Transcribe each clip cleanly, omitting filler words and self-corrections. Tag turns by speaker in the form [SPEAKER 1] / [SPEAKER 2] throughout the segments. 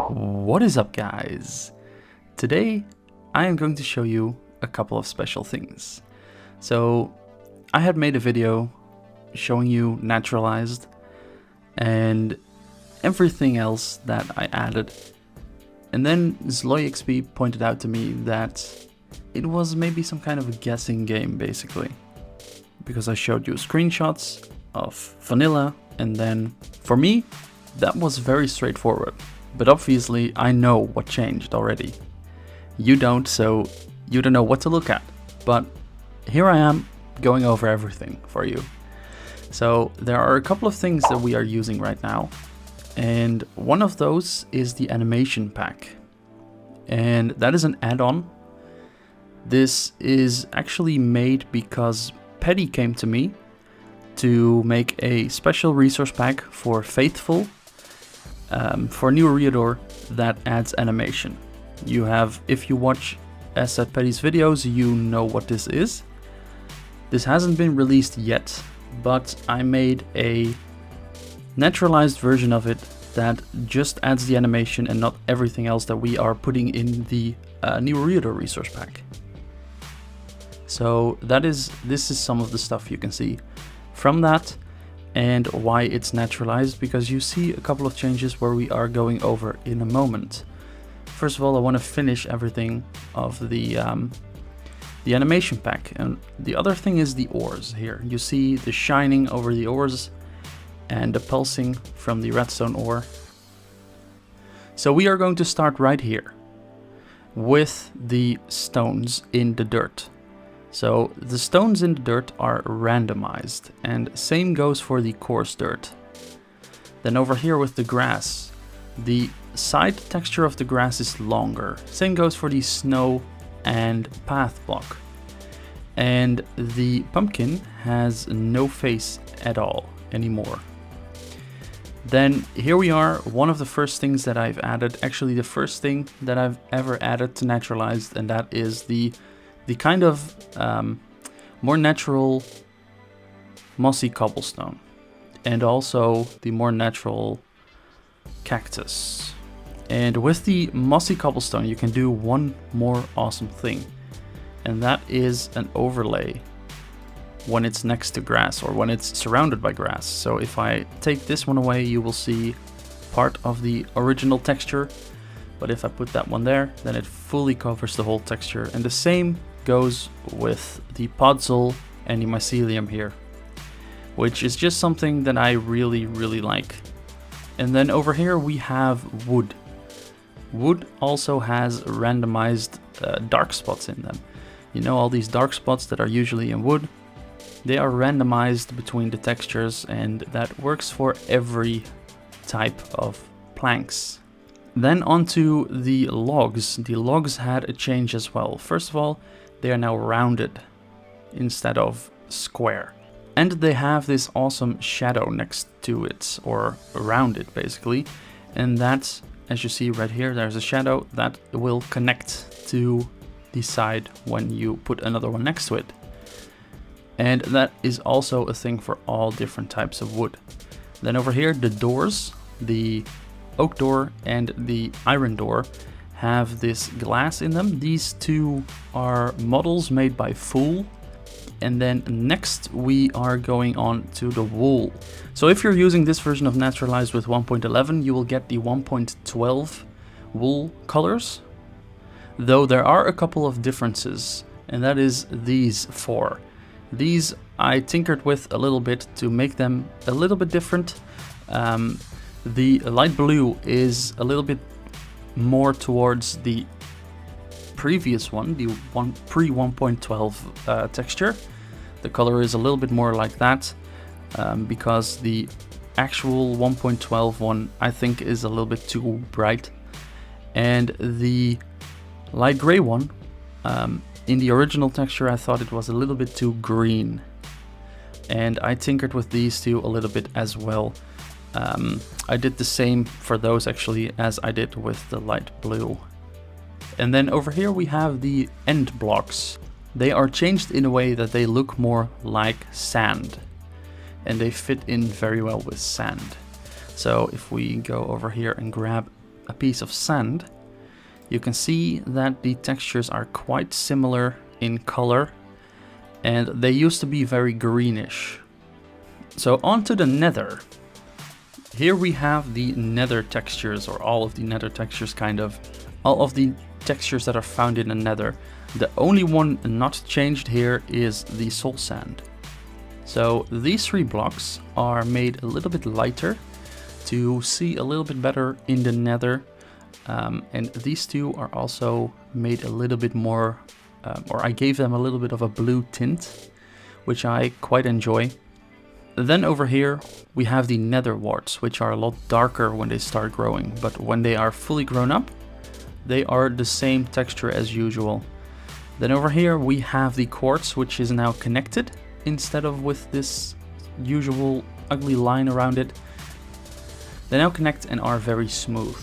[SPEAKER 1] What is up, guys? Today I am going to show you a couple of special things. So I had made a video showing you Naturalized and everything else that I added, and then ZloyXP pointed out to me that it was maybe some kind of a guessing game, basically, because I showed you screenshots of vanilla, and then for me that was very straightforward. But obviously I know what changed already. You don't, so you don't know what to look at. But here I am going over everything for you. So there are a couple of things that we are using right now. And one of those is the animation pack. And that is an add-on. This is actually made because Paddy came to me to make a special resource pack for Faithful. For New Reador that adds animation. You have, if you watch Asset Paddy's videos, you know what this is. This hasn't been released yet, but I made a naturalized version of it that just adds the animation and not everything else that we are putting in the New Reador resource pack. So this is some of the stuff you can see from that. And why it's naturalized, because you see a couple of changes where we are going over in a moment. First of all, I want to finish everything of the animation pack, and the other thing is the ores here. You see the shining over the ores and the pulsing from the redstone ore. So we are going to start right here with the stones in the dirt. So the stones in the dirt are randomized, and same goes for the coarse dirt. Then over here with the grass, the side texture of the grass is longer. Same goes for the snow and path block. And the pumpkin has no face at all anymore. Then here we are, one of the first things that I've added, actually the first thing that I've ever added to Naturalized, and that is the kind of more natural mossy cobblestone, and also the more natural cactus. And with the mossy cobblestone you can do one more awesome thing, and that is an overlay when it's next to grass or when it's surrounded by grass. So if I take this one away, you will see part of the original texture, but if I put that one there, then it fully covers the whole texture. And the same goes with the podzol and the mycelium here, which is just something that I really like. And then over here we have wood. Wood also has randomized dark spots in them. You know, all these dark spots that are usually in wood, they are randomized between the textures, and that works for every type of planks. Then onto the logs. The logs had a change as well. First of all, they are now rounded instead of square. And they have this awesome shadow next to it, or around it basically. And that, as you see right here, there's a shadow that will connect to the side when you put another one next to it. And that is also a thing for all different types of wood. Then over here, the doors, the oak door and the iron door, have this glass in them. These two are models made by Fool. And then next we are going on to the wool. So if you're using this version of Naturalized with 1.11, you will get the 1.12 wool colors. Though there are a couple of differences, and that is these four. These I tinkered with a little bit to make them a little bit different. The light blue is a little bit more towards the previous one, the pre 1.12 texture. The color is a little bit more like that, because the actual 1.12 one I think is a little bit too bright. And the light gray one, in the original texture I thought it was a little bit too green. And I tinkered with these two a little bit as well. I did the same for those actually as I did with the light blue. And then over here we have the end blocks. They are changed in a way that they look more like sand, and they fit in very well with sand. So if we go over here and grab a piece of sand, you can see that the textures are quite similar in color, and they used to be very greenish. So onto the Nether. Here we have the Nether textures, or all of the Nether textures kind of. All of the textures that are found in the Nether. The only one not changed here is the soul sand. So these 3 blocks are made a little bit lighter to see a little bit better in the Nether. And these 2 are also made a little bit more, or I gave them a little bit of a blue tint, which I quite enjoy. Then over here we have the Nether warts, which are a lot darker when they start growing, but when they are fully grown up, they are the same texture as usual. Then over here we have the quartz, which is now connected instead of with this usual ugly line around it. They now connect and are very smooth.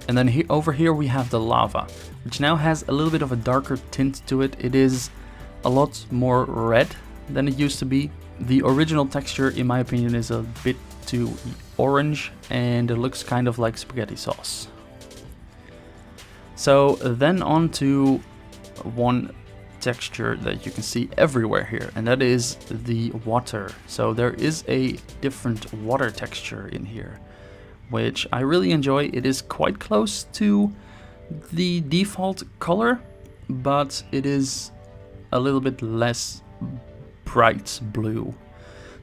[SPEAKER 1] And then over here we have the lava, which now has a little bit of a darker tint to it. It is a lot more red than it used to be. The original texture, in my opinion, is a bit too orange and it looks kind of like spaghetti sauce. So then on to one texture that you can see everywhere here, and that is the water. So there is a different water texture in here, which I really enjoy. It is quite close to the default color, but it is a little bit less bright blue.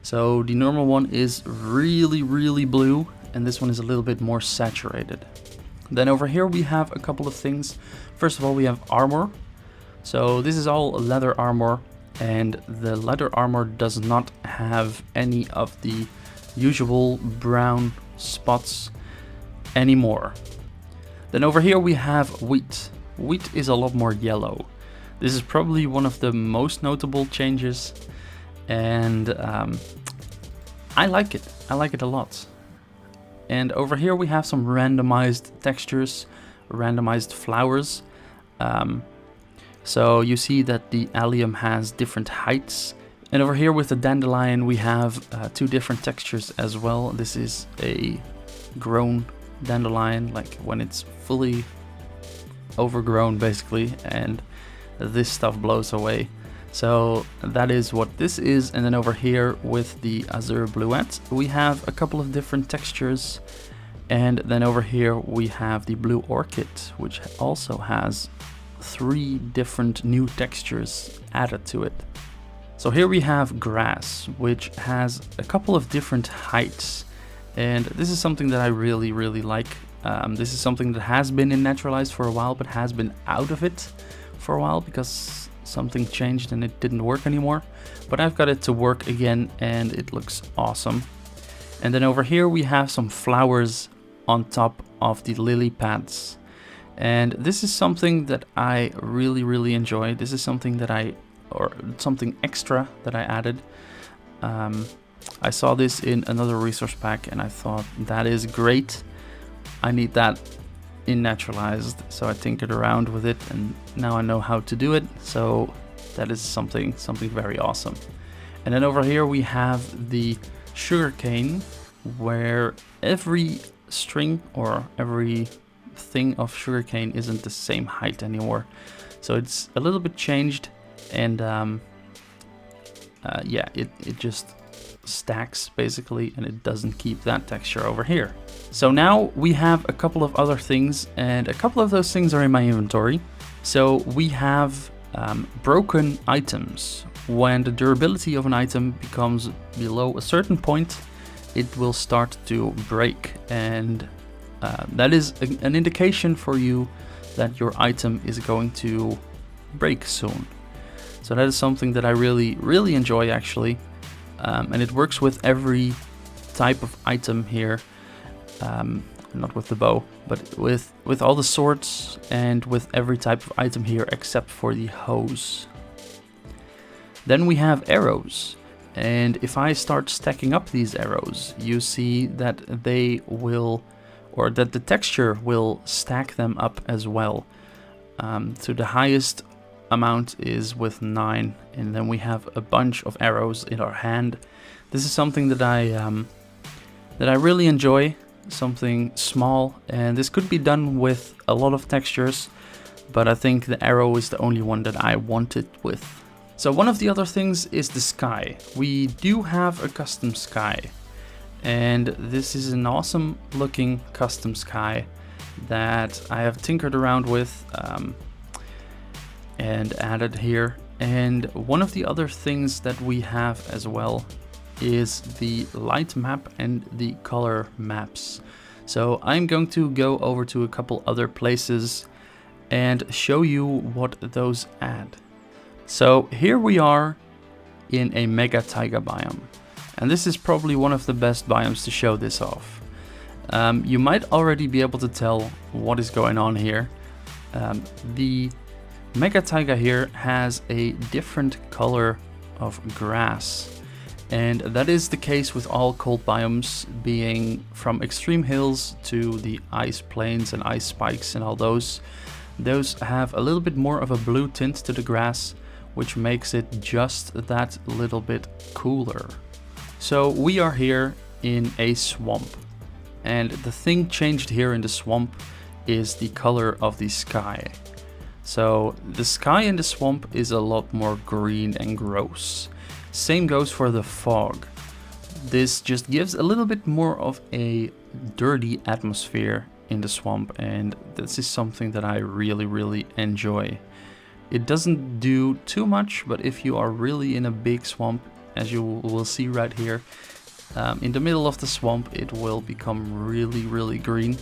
[SPEAKER 1] So the normal one is really blue, and this one is a little bit more saturated. Then over here we have a couple of things. First of all, we have armor. So this is all leather armor, and the leather armor does not have any of the usual brown spots anymore. Then over here we have wheat. Wheat is a lot more yellow. This is probably one of the most notable changes, and I like it. I like it a lot. And over here we have some randomized textures, randomized flowers. So you see that the allium has different heights. And over here with the dandelion we have 2 different textures as well. This is a grown dandelion, like when it's fully overgrown basically, and this stuff blows away. So that is what this is. And then over here with the azure bluette we have a couple of different textures, and then over here we have the blue orchid, which also has 3 different new textures added to it. So here we have grass, which has a couple of different heights, and this is something that I really like. This is something that has been in Naturalized for a while, but has been out of it for a while because something changed and it didn't work anymore. But I've got it to work again and it looks awesome. And then over here we have some flowers on top of the lily pads. And this is something that I really enjoy. This is something that something extra that I added. I saw this in another resource pack and I thought that is great. I need that in Naturalized, so I tinkered around with it and now I know how to do it. So that is something very awesome. And then over here we have the sugarcane, where every string or every thing of sugarcane isn't the same height anymore. So it's a little bit changed, and yeah, it just stacks basically, and it doesn't keep that texture over here. So now we have a couple of other things, and a couple of those things are in my inventory. So we have broken items. When the durability of an item becomes below a certain point, it will start to break, and that is an indication for you that your item is going to break soon. So that is something that I really enjoy actually, and it works with every type of item here. Not with the bow, but with all the swords and with every type of item here except for the hose. Then we have arrows, and if I start stacking up these arrows, you see that they will, or that the texture will stack them up as well. So the highest amount is with 9, and then we have a bunch of arrows in our hand. This is something that I really enjoy. something small, and this could be done with a lot of textures, but I think the arrow is the only one that I want it with. So one of the other things is the sky. We do have a custom sky, and this is an awesome looking custom sky that I have tinkered around with and added here. And one of the other things that we have as well is the light map and the color maps. So I'm going to go over to a couple other places and show you what those add. So here we are in a mega taiga biome, and this is probably one of the best biomes to show this off. You might already be able to tell what is going on here. The mega taiga here has a different color of grass, and that is the case with all cold biomes, being from extreme hills to the ice plains and ice spikes and all those. Those have a little bit more of a blue tint to the grass, which makes it just that little bit cooler. So we are here in a swamp, and the thing changed here in the swamp is the color of the sky. So the sky in the swamp is a lot more green and gross. Same goes for the fog. This just gives a little bit more of a dirty atmosphere in the swamp, and this is something that I really enjoy. It doesn't do too much, but if you are really in a big swamp, as you will see right here, in the middle of the swamp it will become really green,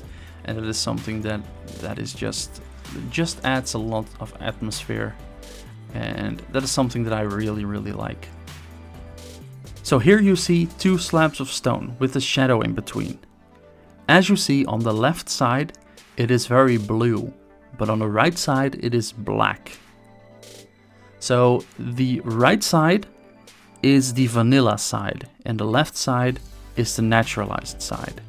[SPEAKER 1] and it is something that is just adds a lot of atmosphere, and that is something that I really like. So here you see two slabs of stone with a shadow in between. As you see on the left side it is very blue, but on the right side it is black. So the right side is the vanilla side and the left side is the naturalized side.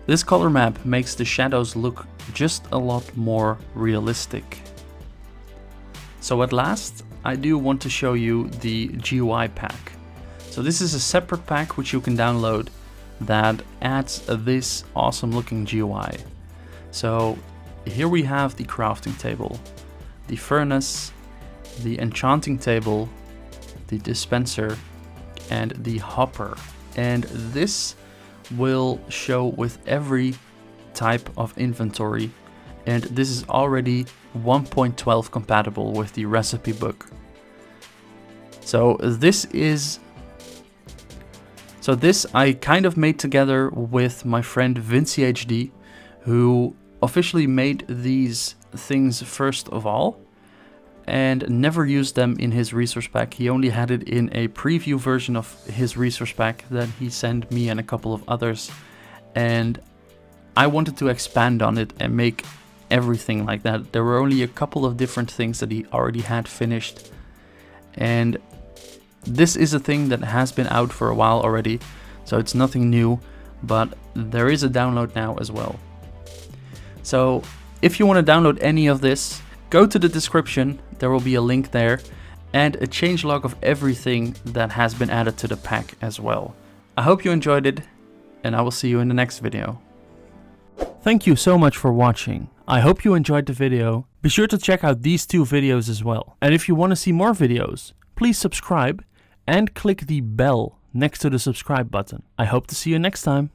[SPEAKER 1] This color map makes the shadows look just a lot more realistic. So at last, I do want to show you the GUI pack. So this is a separate pack which you can download that adds this awesome looking GUI. So here we have the crafting table, the furnace, the enchanting table, the dispenser, and the hopper. And this will show with every type of inventory, and this is already 1.12 compatible with the recipe book. So this I kind of made together with my friend Vinci HD, who officially made these things first of all and never used them in his resource pack. He only had it in a preview version of his resource pack that he sent me and a couple of others, and I wanted to expand on it and make everything like that. There were only a couple of different things that he already had finished, and this is a thing that has been out for a while already, so it's nothing new, but there is a download now as well. So if you want to download any of this, go to the description, there will be a link there, and a changelog of everything that has been added to the pack as well. I hope you enjoyed it, and I will see you in the next video. Thank you so much for watching. I hope you enjoyed the video. Be sure to check out these two videos as well. And if you want to see more videos, please subscribe and click the bell next to the subscribe button. I hope to see you next time.